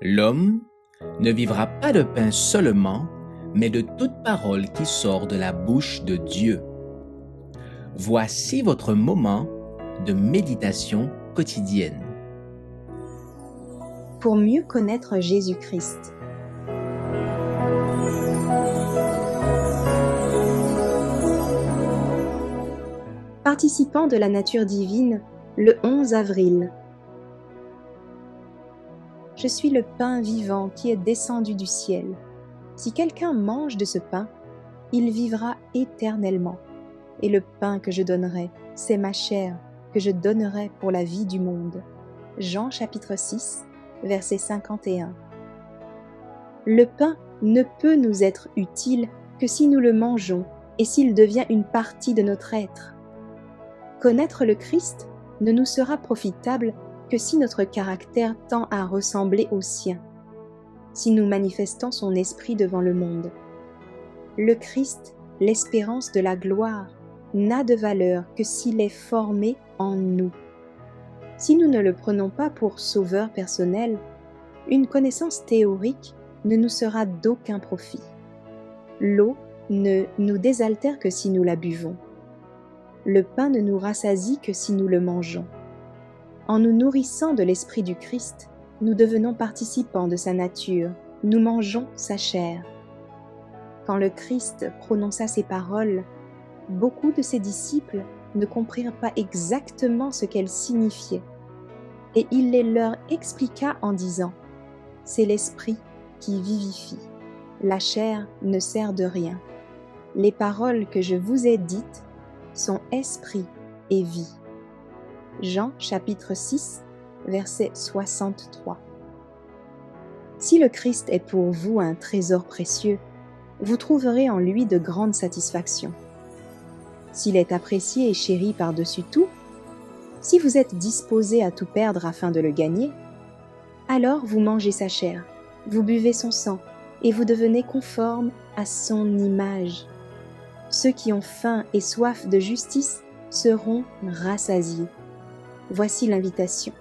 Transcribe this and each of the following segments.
L'homme ne vivra pas de pain seulement, mais de toute parole qui sort de la bouche de Dieu. Voici votre moment de méditation quotidienne. Pour mieux connaître Jésus-Christ. Participant de la nature divine, le 11 avril. Je suis le pain vivant qui est descendu du ciel. Si quelqu'un mange de ce pain, il vivra éternellement. Et le pain que je donnerai, c'est ma chair que je donnerai pour la vie du monde. Jean chapitre 6, verset 51. Le pain ne peut nous être utile que si nous le mangeons et s'il devient une partie de notre être. Connaître le Christ ne nous sera profitable que si notre caractère tend à ressembler au sien, si nous manifestons son esprit devant le monde. Le Christ, l'espérance de la gloire, n'a de valeur que s'il est formé en nous. Si nous ne le prenons pas pour sauveur personnel, une connaissance théorique ne nous sera d'aucun profit. L'eau ne nous désaltère que si nous la buvons. Le pain ne nous rassasie que si nous le mangeons. En nous nourrissant de l'esprit du Christ, nous devenons participants de sa nature, nous mangeons sa chair. Quand le Christ prononça ces paroles, beaucoup de ses disciples ne comprirent pas exactement ce qu'elles signifiaient, et il les leur expliqua en disant : « C'est l'esprit qui vivifie, la chair ne sert de rien. Les paroles que je vous ai dites sont esprit et vie. » Jean chapitre 6, verset 63. Si le Christ est pour vous un trésor précieux, vous trouverez en lui de grandes satisfactions. S'il est apprécié et chéri par-dessus tout, si vous êtes disposé à tout perdre afin de le gagner, alors vous mangez sa chair, vous buvez son sang et vous devenez conforme à son image. Ceux qui ont faim et soif de justice seront rassasiés. Voici l'invitation.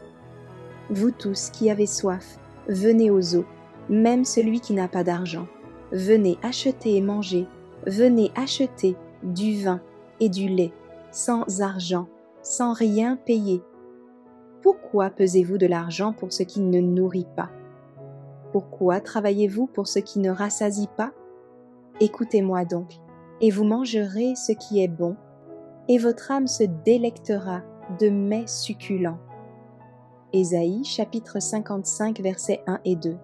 Vous tous qui avez soif, venez aux eaux, même celui qui n'a pas d'argent. Venez acheter et manger, venez acheter du vin et du lait, sans argent, sans rien payer. Pourquoi pesez-vous de l'argent pour ce qui ne nourrit pas ? Pourquoi travaillez-vous pour ce qui ne rassasie pas ? Écoutez-moi donc, et vous mangerez ce qui est bon, et votre âme se délectera de mets succulents. Ésaïe chapitre 55 versets 1 et 2.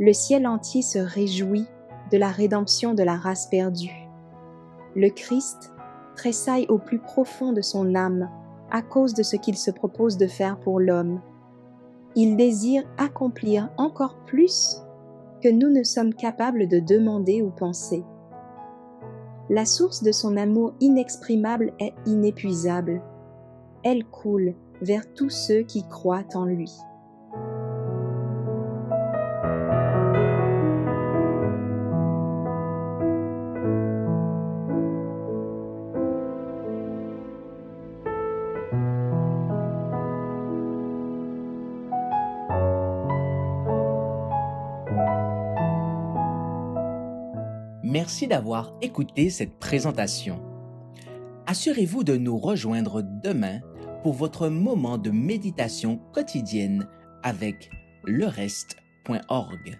Le ciel entier se réjouit de la rédemption de la race perdue. Le Christ tressaille au plus profond de son âme à cause de ce qu'il se propose de faire pour l'homme. Il désire accomplir encore plus que nous ne sommes capables de demander ou penser. La source de son amour inexprimable est inépuisable. Elle coule vers tous ceux qui croient en lui. Merci d'avoir écouté cette présentation. Assurez-vous de nous rejoindre demain pour votre moment de méditation quotidienne avec lereste.org.